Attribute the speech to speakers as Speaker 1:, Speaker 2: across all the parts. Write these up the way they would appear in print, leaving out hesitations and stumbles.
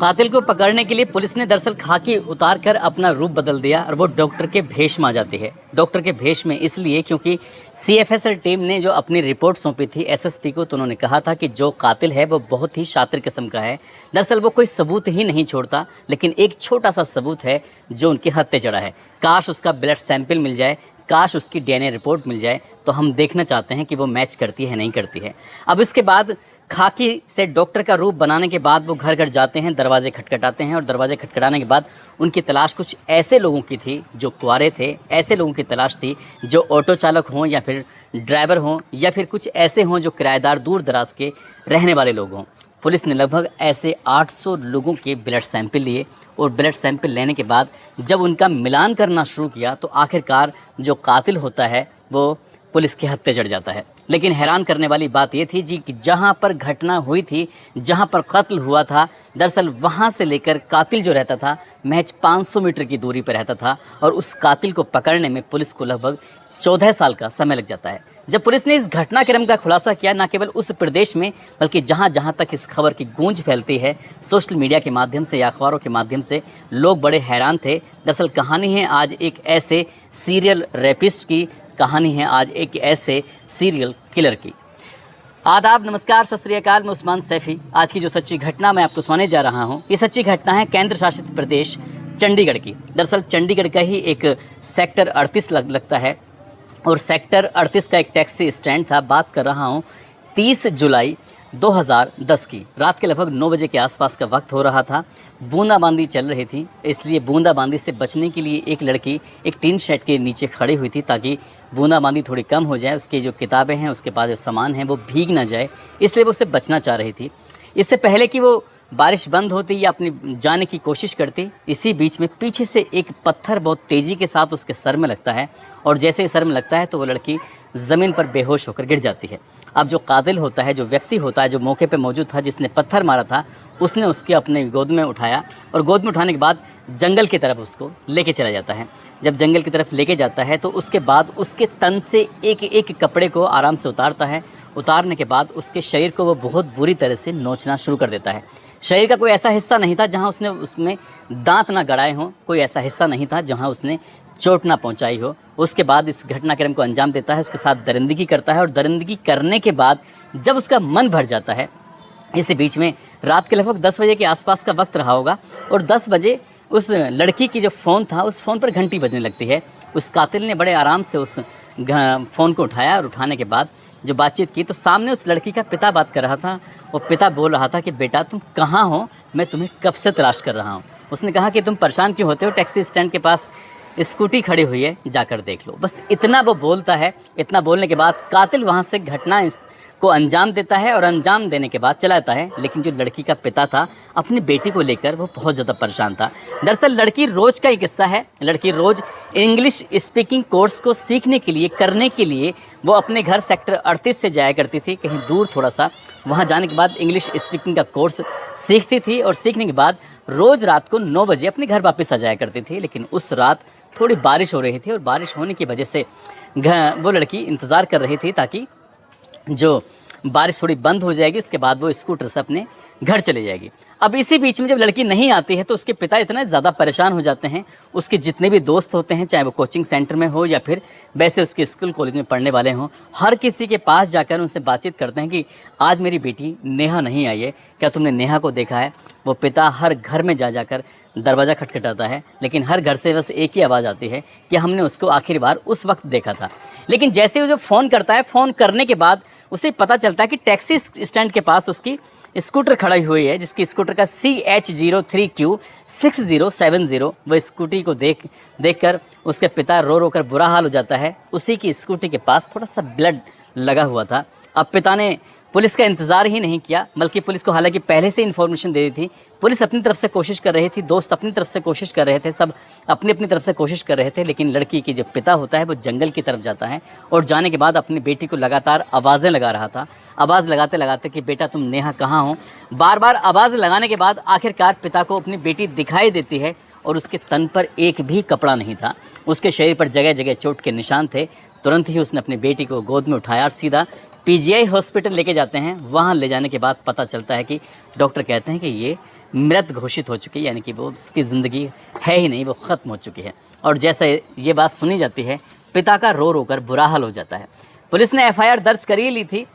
Speaker 1: कातिल को पकड़ने के लिए पुलिस ने दरअसल खाकी उतार कर अपना रूप बदल दिया और वो डॉक्टर के भेष में आ जाती है। डॉक्टर के भेष में इसलिए क्योंकि सीएफएसएल टीम ने जो अपनी रिपोर्ट सौंपी थी एसएसपी को, तो उन्होंने कहा था कि जो कातिल है वो बहुत ही शातिर किस्म का है। दरअसल वो कोई सबूत ही नहीं छोड़ता, लेकिन एक छोटा सा सबूत है जो उनके हत्थे चढ़ा है। काश उसका ब्लड सैंपल मिल जाए, काश उसकी डीएनए रिपोर्ट मिल जाए, तो हम देखना चाहते हैं कि वो मैच करती है नहीं करती है। अब इसके बाद खाकी से डॉक्टर का रूप बनाने के बाद वो घर घर जाते हैं, दरवाजे खटखटाते हैं और दरवाजे खटखटाने के बाद उनकी तलाश कुछ ऐसे लोगों की थी जो कुंवारे थे, ऐसे लोगों की तलाश थी जो ऑटो चालक हों या फिर ड्राइवर हों या फिर कुछ ऐसे हों जो किराएदार दूर दराज के रहने वाले लोग हों। पुलिस ने लगभग ऐसे 800 लोगों के ब्लड सैंपल लिए और ब्लड सैंपल लेने के बाद जब उनका मिलान करना शुरू किया तो आखिरकार जो कातिल होता है वो पुलिस के हत्थे चढ़ जाता है। लेकिन हैरान करने वाली बात ये थी जी कि जहाँ पर घटना हुई थी, जहाँ पर कत्ल हुआ था, दरअसल वहाँ से लेकर कातिल जो रहता था महज 500 मीटर की दूरी पर रहता था और उस कातिल को पकड़ने में पुलिस को लगभग 14 साल का समय लग जाता है। जब पुलिस ने इस घटनाक्रम का खुलासा किया, न केवल उस प्रदेश में बल्कि जहाँ जहाँ तक इस खबर की गूंज फैलती है सोशल मीडिया के माध्यम से या अखबारों के माध्यम से, लोग बड़े हैरान थे। दरअसल कहानी है आज एक ऐसे सीरियल रेपिस्ट की, कहानी है आज एक ऐसे सीरियल किलर की। आदाब, नमस्कार, सत श्री अकाल, मैं उस्मान सैफी। आज की जो सच्ची घटना मैं आपको सुनाने जा रहा हूँ, ये सच्ची घटना है केंद्र शासित प्रदेश चंडीगढ़ की। दरअसल चंडीगढ़ का ही एक सेक्टर 38 लगता है और सेक्टर 38 का एक टैक्सी स्टैंड था। बात कर रहा हूँ 30 जुलाई 2010 की। रात के लगभग 9 बजे के आसपास का वक्त हो रहा था। बूंदाबांदी चल रही थी, इसलिए बूंदाबांदी से बचने के लिए एक लड़की एक टीन शेड के नीचे खड़ी हुई थी ताकि बूंदाबांदी थोड़ी कम हो जाए, उसकी जो किताबें हैं, उसके पास जो सामान है वो भीग ना जाए, इसलिए वो उससे बचना चाह रही थी। इससे पहले कि वो बारिश बंद होती या अपनी जाने की कोशिश करती, इसी बीच में पीछे से एक पत्थर बहुत तेज़ी के साथ उसके सर में लगता है और जैसे ही सर में लगता है तो वो लड़की ज़मीन पर बेहोश होकर गिर जाती है। अब जो कातिल होता है, जो व्यक्ति होता है जो मौके पे मौजूद था, जिसने पत्थर मारा था, उसने उसके अपने गोद में उठाया और गोद में उठाने के बाद जंगल की तरफ उसको लेके चला जाता है। जब जंगल की तरफ लेके जाता है तो उसके बाद उसके तन से एक एक कपड़े को आराम से उतारता है। उतारने के बाद उसके शरीर को वो बहुत बुरी तरह से नोचना शुरू कर देता है। शरीर का कोई ऐसा हिस्सा नहीं था जहाँ उसने उसमें दांत ना गड़ाए हों, कोई ऐसा हिस्सा नहीं था जहाँ उसने चोट ना पहुँचाई हो। उसके बाद इस घटनाक्रम को अंजाम देता है, उसके साथ दरिंदगी करता है और दरिंदगी करने के बाद जब उसका मन भर जाता है, इसी बीच में रात के लगभग 10 बजे के आसपास का वक्त रहा होगा और 10 बजे उस लड़की की जो फ़ोन था उस फ़ोन पर घंटी बजने लगती है। उस कातिल ने बड़े आराम से उस फ़ोन को उठाया और उठाने के बाद जो बातचीत की तो सामने उस लड़की का पिता बात कर रहा था। वो पिता बोल रहा था कि बेटा तुम कहाँ हो, मैं तुम्हें कब से तलाश कर रहा हूँ। उसने कहा कि तुम परेशान क्यों होते हो, टैक्सी स्टैंड के पास स्कूटी खड़ी हुई है, जाकर देख लो। बस इतना वो बोलता है। इतना बोलने के बाद कातिल वहाँ से घटना को अंजाम देता है और अंजाम देने के बाद चला जाता है। लेकिन जो लड़की का पिता था अपनी बेटी को लेकर वो बहुत ज़्यादा परेशान था। दरअसल लड़की रोज़ का एक किस्सा है। लड़की रोज़ इंग्लिश स्पीकिंग कोर्स को सीखने के लिए, करने के लिए वो अपने घर सेक्टर 38 से जाया करती थी, कहीं दूर थोड़ा सा। वहाँ जाने के बाद इंग्लिश स्पीकिंग का कोर्स सीखती थी और सीखने के बाद रोज़ रात को 9 बजे अपने घर वापस आ जाया करती थी। लेकिन उस रात थोड़ी बारिश हो रही थी और बारिश होने की वजह से वो लड़की इंतज़ार कर रही थी ताकि जो बारिश थोड़ी बंद हो जाएगी, उसके बाद वो स्कूटर से अपने घर चली जाएगी। अब इसी बीच में जब लड़की नहीं आती है तो उसके पिता इतना ज़्यादा परेशान हो जाते हैं। उसके जितने भी दोस्त होते हैं, चाहे वो कोचिंग सेंटर में हो या फिर वैसे उसके स्कूल कॉलेज में पढ़ने वाले हों, हर किसी के पास जाकर उनसे बातचीत करते हैं कि आज मेरी बेटी नेहा नहीं आई है, क्या तुमने नेहा को देखा है। वो पिता हर घर में जा जाकर दरवाज़ा खटखटाता है, लेकिन हर घर से बस एक ही आवाज़ आती है कि हमने उसको आखिरी बार उस वक्त देखा था। लेकिन जैसे वो जब फ़ोन करता है, फ़ोन करने के बाद उसे पता चलता है कि टैक्सी स्टैंड के पास उसकी स्कूटर खड़ी हुई है, जिसकी स्कूटर का CH03Q6070। वह स्कूटी को देखकर उसके पिता रो रो कर बुरा हाल हो जाता है। उसी की स्कूटी के पास थोड़ा सा ब्लड लगा हुआ था। अब पिता ने पुलिस का इंतज़ार ही नहीं किया, बल्कि पुलिस को हालांकि पहले से इन्फॉर्मेशन दे दी थी। पुलिस अपनी तरफ से कोशिश कर रही थी, दोस्त अपनी तरफ से कोशिश कर रहे थे, सब अपनी अपनी तरफ से कोशिश कर रहे थे। लेकिन लड़की की जो पिता होता है वो जंगल की तरफ जाता है और जाने के बाद अपनी बेटी को लगातार आवाज़ें लगा रहा था। आवाज़ लगाते लगाते कि बेटा तुम नेहा कहाँ हो। बार बार आवाज़ लगाने के बाद आखिरकार पिता को अपनी बेटी दिखाई देती है और उसके तन पर एक भी कपड़ा नहीं था। उसके शरीर पर जगह जगह चोट के निशान थे। तुरंत ही उसने अपनी बेटी को गोद में उठाया और सीधा पीजीआई हॉस्पिटल लेके जाते हैं। वहाँ ले जाने के बाद पता चलता है कि डॉक्टर कहते हैं कि ये मृत घोषित हो चुकी है, यानी कि वो उसकी ज़िंदगी है ही नहीं, वो ख़त्म हो चुकी है। और जैसे ये बात सुनी जाती है, पिता का रो रो कर बुरा हाल हो जाता है। पुलिस ने एफआईआर दर्ज कर ही ली थी,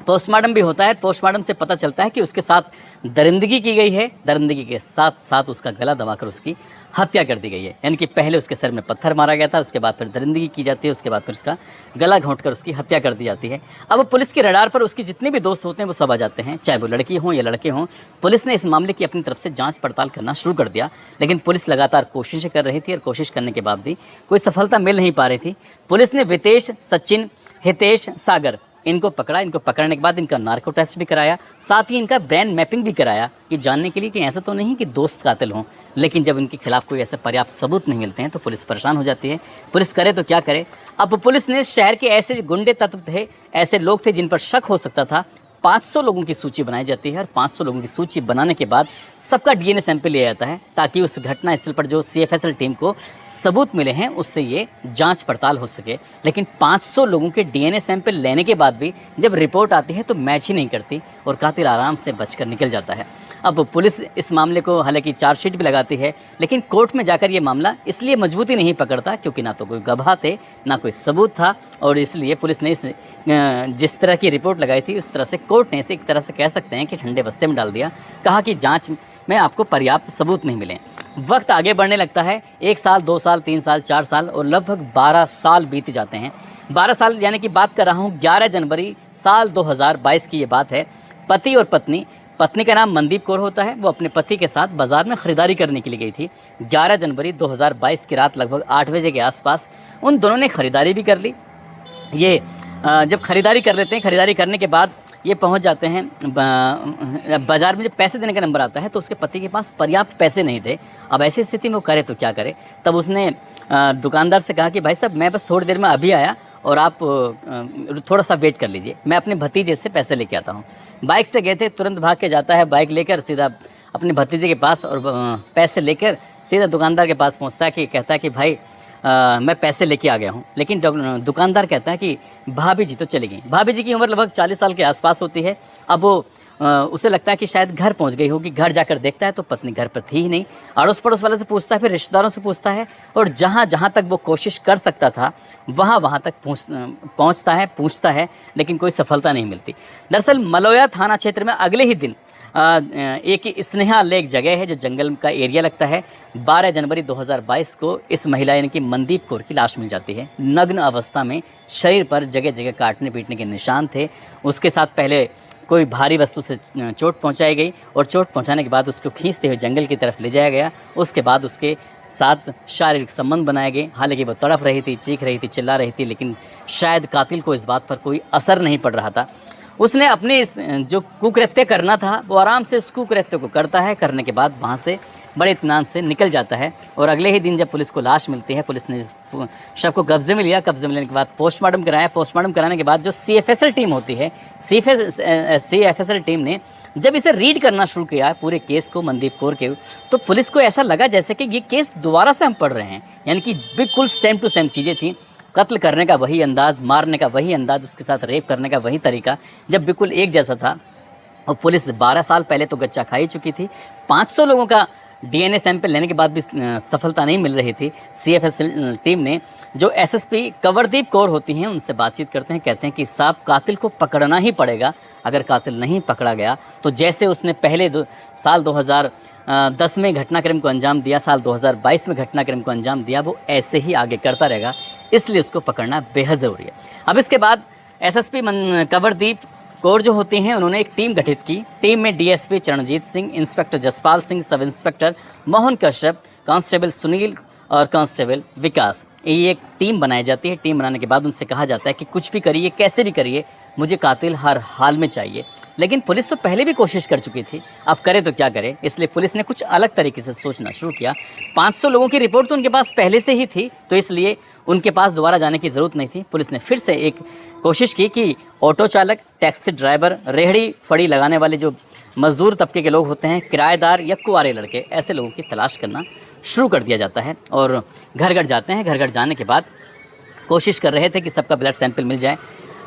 Speaker 1: पोस्टमार्टम भी होता है। पोस्टमार्टम से पता चलता है कि उसके साथ दरिंदगी की गई है, दरिंदगी के साथ साथ उसका गला दबाकर उसकी हत्या कर दी गई है। यानी कि पहले उसके सर में पत्थर मारा गया था, उसके बाद फिर दरिंदगी की जाती है, उसके बाद फिर उसका गला घोंटकर उसकी हत्या कर दी जाती है। अब पुलिस के रडार पर उसके जितने भी दोस्त होते हैं वो सब आ जाते हैं, चाहे वो लड़की हों या लड़के हों। पुलिस ने इस मामले की अपनी तरफ से जाँच पड़ताल करना शुरू कर दिया, लेकिन पुलिस लगातार कोशिशें कर रही थी और कोशिश करने के बाद भी कोई सफलता मिल नहीं पा रही थी। पुलिस ने वितेश, सचिन, हितेश, सागर इनको पकड़ा। इनको पकड़ने के बाद इनका नार्को टेस्ट भी कराया, साथ ही इनका ब्रेन मैपिंग भी कराया कि जानने के लिए कि ऐसा तो नहीं कि दोस्त कातिल हों। लेकिन जब इनके खिलाफ कोई ऐसे पर्याप्त सबूत नहीं मिलते हैं तो पुलिस परेशान हो जाती है। पुलिस करे तो क्या करे। अब पुलिस ने शहर के ऐसे गुंडे तत्व थे, ऐसे लोग थे जिन पर शक हो सकता था, 500 लोगों की सूची बनाई जाती है और 500 लोगों की सूची बनाने के बाद सबका डीएनए सैंपल लिया जाता है, ताकि उस घटना स्थल पर जो सीएफएसएल टीम को सबूत मिले हैं उससे ये जांच पड़ताल हो सके। लेकिन 500 लोगों के डीएनए सैंपल लेने के बाद भी जब रिपोर्ट आती है तो मैच ही नहीं करती और कातिल आराम से बचकर निकल जाता है। अब पुलिस इस मामले को हालांकि चार्जशीट भी लगाती है, लेकिन कोर्ट में जाकर ये मामला इसलिए मजबूती नहीं पकड़ता क्योंकि ना तो कोई गवाह थे, ना कोई सबूत था, और इसलिए पुलिस ने जिस तरह की रिपोर्ट लगाई थी उस तरह से कोर्ट ने इसे एक तरह से कह सकते हैं कि ठंडे बस्ते में डाल दिया। कहा कि जांच में आपको पर्याप्त सबूत नहीं मिले। वक्त आगे बढ़ने लगता है, 1 साल, 2 साल, 3 साल, 4 साल और लगभग 12 साल बीत जाते हैं। 12 साल यानी कि बात कर रहा हूँ 11 जनवरी साल 2022 की ये बात है। पति और पत्नी का नाम मनदीप कौर होता है। वो अपने पति के साथ बाजार में ख़रीदारी करने के लिए गई थी। 11 जनवरी 2022 की रात लगभग 8 बजे के आसपास उन दोनों ने ख़रीदारी भी कर ली। ये जब ख़रीदारी कर लेते हैं, ख़रीदारी करने के बाद ये पहुंच जाते हैं बाज़ार में। जब पैसे देने का नंबर आता है तो उसके पति के पास पर्याप्त पैसे नहीं थे। अब ऐसी स्थिति में वो करे तो क्या करे। तब उसने दुकानदार से कहा कि भाई साहब मैं बस थोड़ी देर में अभी आया और आप थोड़ा सा वेट कर लीजिए, मैं अपने भतीजे से पैसे लेके आता हूँ। बाइक से गए थे, तुरंत भाग के जाता है बाइक लेकर सीधा अपने भतीजे के पास और पैसे लेकर सीधा दुकानदार के पास पहुँचता है कि कहता है कि भाई मैं पैसे लेके आ गया हूँ। लेकिन दुकानदार कहता है कि भाभी जी तो चली गई। भाभी जी की उम्र लगभग 40 साल के आसपास होती है। अब वो उसे लगता है कि शायद घर पहुंच गई होगी। घर जाकर देखता है तो पत्नी घर पर थी ही नहीं। अड़ोस पड़ोस वाले से पूछता है, फिर रिश्तेदारों से पूछता है, और जहाँ तक वो कोशिश कर सकता था वहाँ तक पूछता है, लेकिन कोई सफलता नहीं मिलती। दरअसल मलोया थाना क्षेत्र में अगले ही दिन एक स्नेहा लेक जगह है जो जंगल का एरिया लगता है। 12 जनवरी 2022 को इस महिला यानी कि मनदीप कौर की लाश मिल जाती है। नग्न अवस्था में, शरीर पर जगह जगह काटने पीटने के निशान थे। उसके साथ पहले कोई भारी वस्तु से चोट पहुंचाई गई और चोट पहुंचाने के बाद उसको खींचते हुए जंगल की तरफ ले जाया गया। उसके बाद उसके साथ शारीरिक संबंध बनाए गए। हालांकि वो तड़प रही थी, चीख रही थी, चिल्ला रही थी, लेकिन शायद कातिल को इस बात पर कोई असर नहीं पड़ रहा था। उसने अपने इस जो कुकृत्य करना था वो आराम से उस कुकृत्य को करता है। करने के बाद वहाँ से बड़े इत्मीनान से निकल जाता है। और अगले ही दिन जब पुलिस को लाश मिलती है, पुलिस ने इस शव को कब्जे में लिया। कब्जे में लेने के बाद पोस्टमार्टम कराया। पोस्टमार्टम कराने के बाद जो सीएफएसएल टीम होती है, सीएफएसएल टीम ने जब इसे रीड करना शुरू किया पूरे केस को, मनदीप कौर के, तो पुलिस को ऐसा लगा जैसे कि ये केस दोबारा से हम पढ़ रहे हैं। यानी कि बिल्कुल सेम टू सेम चीज़ें थी। कत्ल करने का वही अंदाज़, मारने का वही अंदाज़, उसके साथ रेप करने का वही तरीका, जब बिल्कुल एक जैसा था। और पुलिस 12 साल पहले तो गच्चा खा ही चुकी थी। 500 लोगों का डीएनए सैंपल लेने के बाद भी सफलता नहीं मिल रही थी। सीएफएसएल टीम ने जो एसएसपी कंवरदीप कौर होती हैं उनसे बातचीत करते हैं। कहते हैं कि साहब कातिल को पकड़ना ही पड़ेगा। अगर कातिल नहीं पकड़ा गया तो जैसे उसने पहले साल 2010 में घटनाक्रम को अंजाम दिया, साल 2022 में घटनाक्रम को अंजाम दिया, वो ऐसे ही आगे करता रहेगा। इसलिए उसको पकड़ना बेहद ज़रूरी है। अब इसके बाद एसएसपी कंवरदीप कौर जो होती हैं उन्होंने एक टीम गठित की। टीम में DSP Charanjit Singh, inspector Jaspal Singh, sub inspector Mohan Kashyap, constable Sunil और कांस्टेबल विकास, ये एक टीम बनाई जाती है। टीम बनाने के बाद उनसे कहा जाता है कि कुछ भी करिए, कैसे भी करिए, मुझे कातिल हर हाल में चाहिए। लेकिन पुलिस तो पहले भी कोशिश कर चुकी थी, अब करे तो क्या करे। इसलिए पुलिस ने कुछ अलग तरीके से सोचना शुरू किया। 500 लोगों की रिपोर्ट तो उनके पास पहले से ही थी, तो इसलिए उनके पास दोबारा जाने की ज़रूरत नहीं थी। पुलिस ने फिर से एक कोशिश की कि ऑटो चालक, टैक्सी ड्राइवर, रेहड़ी फड़ी लगाने वाले जो मजदूर तबके के लोग होते हैं, किराएदार या कुंवारे लड़के, ऐसे लोगों की तलाश करना शुरू कर दिया जाता है। और घर घर जाते हैं। घर घर जाने के बाद कोशिश कर रहे थे कि सबका ब्लड सैंपल मिल जाए,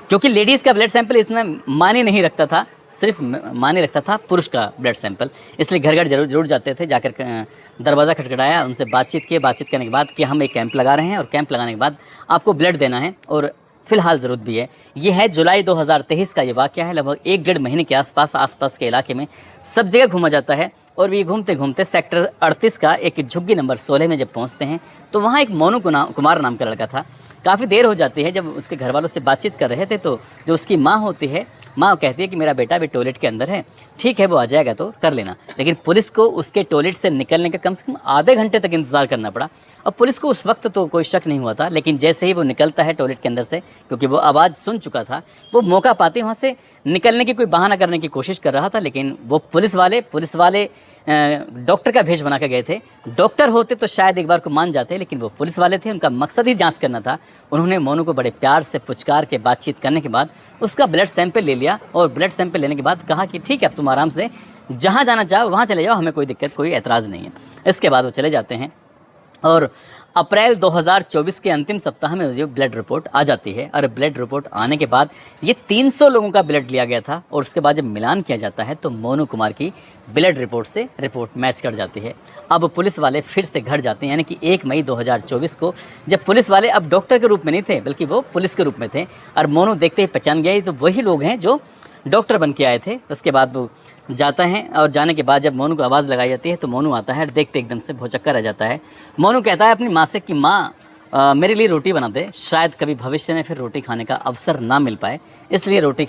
Speaker 1: क्योंकि लेडीज़ का ब्लड सैंपल इतना मायने नहीं रखता था। सिर्फ माने रखता था पुरुष का ब्लड सैंपल, इसलिए घर घर जरूर जाते थे। जाकर दरवाज़ा खटखटाया, उनसे बातचीत की, बातचीत करने के बाद कि हम एक कैंप लगा रहे हैं और कैंप लगाने के बाद आपको ब्लड देना है और फिलहाल ज़रूरत भी है। ये है जुलाई 2023 का ये वाक़या है। लगभग 1 डेढ़ महीने के आसपास के इलाके में सब जगह घूमा जाता है और ये घूमते घूमते सेक्टर 38 का एक झुग्गी नंबर 16 में जब पहुंचते हैं तो वहाँ एक मोनू कुमार नाम का लड़का था। काफ़ी देर हो जाती है। जब उसके घर वालों से बातचीत कर रहे थे तो जो उसकी माँ होती है, माँ कहती है कि मेरा बेटा अभी टॉयलेट के अंदर है, ठीक है वो आ जाएगा तो कर लेना। लेकिन पुलिस को उसके टॉयलेट से निकलने का कम से कम आधे घंटे तक इंतज़ार करना पड़ा। अब पुलिस को उस वक्त तो कोई शक नहीं हुआ था, लेकिन जैसे ही वो निकलता है टॉयलेट के अंदर से, क्योंकि वो आवाज़ सुन चुका था, वो मौका पाते वहाँ से निकलने की कोई बहाना करने की कोशिश कर रहा था। लेकिन वो पुलिस वाले डॉक्टर का भेष बना के गए थे। डॉक्टर होते तो शायद एक बार को मान जाते, लेकिन वो पुलिस वाले थे, उनका मकसद ही जांच करना था। उन्होंने मोनू को बड़े प्यार से पुचकार के बातचीत करने के बाद उसका ब्लड सैंपल ले लिया और ब्लड सैंपल लेने के बाद कहा कि ठीक है अब तुम आराम से जहाँ जाना चाहो वहाँ चले जाओ, हमें कोई दिक्कत कोई ऐतराज़ नहीं है। इसके बाद वो चले जाते हैं और अप्रैल 2024 के अंतिम सप्ताह में ये ब्लड रिपोर्ट आ जाती है। और ब्लड रिपोर्ट आने के बाद ये 300 लोगों का ब्लड लिया गया था और उसके बाद जब मिलान किया जाता है तो मोनू कुमार की ब्लड रिपोर्ट से रिपोर्ट मैच कर जाती है। अब पुलिस वाले फिर से घर जाते हैं, यानी कि 1 मई 2024 को जब पुलिस वाले अब डॉक्टर के रूप में नहीं थे बल्कि वो पुलिस के रूप में थे और मोनू देखते ही पहचान गया तो वही लोग हैं जो डॉक्टर बन के आए थे। उसके बाद वो जाता है और जाने के बाद जब मोनू को आवाज़ लगाई जाती है तो मोनू आता है और देखते एकदम से भौचक्का रह जाता है। मोनू कहता है अपनी माँ से कि माँ मेरे लिए रोटी बना दे, शायद कभी भविष्य में फिर रोटी खाने का अवसर ना मिल पाए, इसलिए रोटी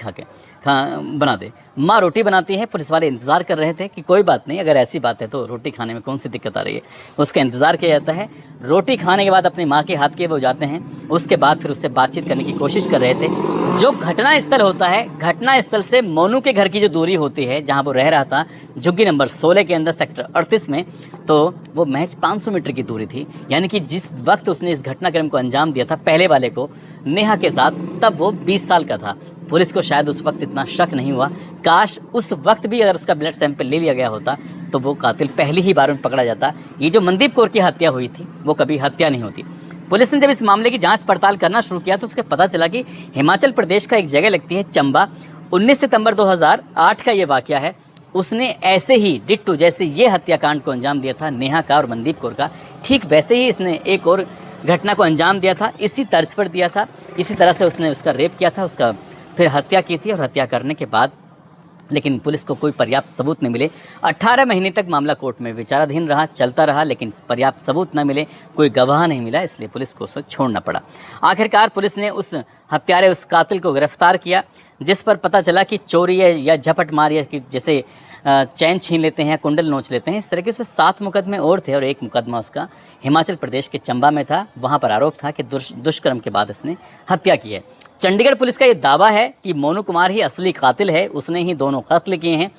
Speaker 1: बना दे। माँ रोटी बनाती है। पुलिस वाले इंतज़ार कर रहे थे कि कोई बात नहीं, अगर ऐसी बात है तो रोटी खाने में कौन सी दिक्कत आ रही है। उसका इंतज़ार किया जाता है। रोटी खाने के बाद अपनी माँ के हाथ के वो जाते हैं। उसके बाद फिर उससे बातचीत करने की कोशिश कर रहे थे। जो घटना स्थल होता है, घटना स्थल से मोनू के घर की जो दूरी होती है जहाँ वो रह रहा था झुग्गी नंबर 16 के अंदर सेक्टर 38 में, तो वो महज 500 मीटर की दूरी थी। यानी कि जिस वक्त उसने इस घटनाक्रम को अंजाम दिया था पहले वाले को नेहा के साथ, तब वो 20 साल का था। पुलिस को शायद उस वक्त इतना शक नहीं हुआ। काश उस वक्त भी अगर उसका ब्लड सैंपल ले लिया गया होता तो वो कातिल पहली ही बार में पकड़ा जाता। ये जो मनदीप कौर की हत्या हुई थी वो कभी हत्या नहीं होती। पुलिस ने जब इस मामले की जांच पड़ताल करना शुरू किया तो उसके पता चला कि हिमाचल प्रदेश का एक जगह लगती है चंबा। 19 सितंबर 2008 का ये वाकया है। उसने ऐसे ही डिट्टू जैसे ये हत्याकांड को अंजाम दिया था नेहा का और मनदीप कौर का, ठीक वैसे ही इसने एक और घटना को अंजाम दिया था, इसी तर्ज पर दिया था। इसी तरह से उसने उसका रेप किया था, उसका फिर हत्या की थी और हत्या करने के बाद लेकिन पुलिस को कोई पर्याप्त सबूत नहीं मिले। 18 महीने तक मामला कोर्ट में विचाराधीन रहा, चलता रहा, लेकिन पर्याप्त सबूत न मिले, कोई गवाह नहीं मिला, इसलिए पुलिस को उसे छोड़ना पड़ा। आखिरकार पुलिस ने उस हत्यारे, उस कातिल को गिरफ्तार किया, जिस पर पता चला कि चोरी या झपट मार या कि जैसे चैन छीन लेते हैं, कुंडल नोच लेते हैं, इस तरह के उसमें 7 मुकदमे और थे और एक मुकदमा उसका हिमाचल प्रदेश के चंबा में था। वहाँ पर आरोप था कि दुष्कर्म के बाद इसने हत्या की है। चंडीगढ़ पुलिस का ये दावा है कि मोनू कुमार ही असली कातिल है, उसने ही दोनों कत्ल किए हैं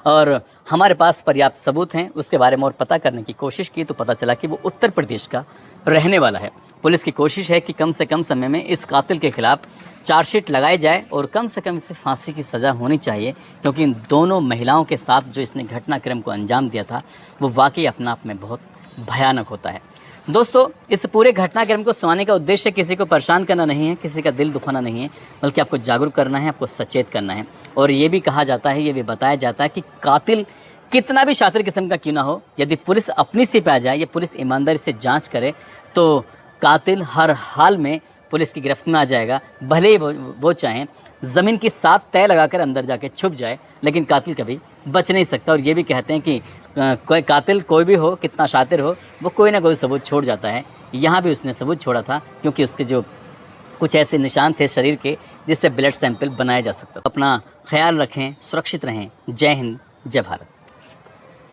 Speaker 1: और हमारे पास पर्याप्त सबूत हैं। उसके बारे में और पता करने की कोशिश की तो पता चला कि वो उत्तर प्रदेश का रहने वाला है। पुलिस की कोशिश है कि कम से कम समय में इस कातिल के खिलाफ चार्जशीट लगाई जाए और कम से कम इसे फांसी की सज़ा होनी चाहिए, क्योंकि इन दोनों महिलाओं के साथ जो इसने घटनाक्रम को अंजाम दिया था वो वाकई अपना आप में बहुत भयानक होता है। दोस्तों, इस पूरे घटनाक्रम को सुनाने का उद्देश्य किसी को परेशान करना नहीं है, किसी का दिल दुखाना नहीं है, बल्कि आपको जागरूक करना है, आपको सचेत करना है। और ये भी कहा जाता है, ये भी बताया जाता है कि कातिल कितना भी शातिर किस्म का क्यों ना हो, यदि पुलिस अपनी सी पे आ जाए या पुलिस ईमानदारी से जांच करे तो कातिल हर हाल में पुलिस की गिरफ्त में आ जाएगा। भले ही वो चाहें ज़मीन की 7 तय लगाकर अंदर जाके छुप जाए, लेकिन कातिल कभी बच नहीं सकता। और ये भी कहते हैं कि कोई कातिल कोई भी हो, कितना शातिर हो, वो कोई ना कोई सबूत छोड़ जाता है। यहाँ भी उसने सबूत छोड़ा था, क्योंकि उसके जो कुछ ऐसे निशान थे शरीर के जिससे ब्लड सैंपल बनाया जा सकता। अपना ख्याल रखें, सुरक्षित रहें। जय हिंद, जय भारत।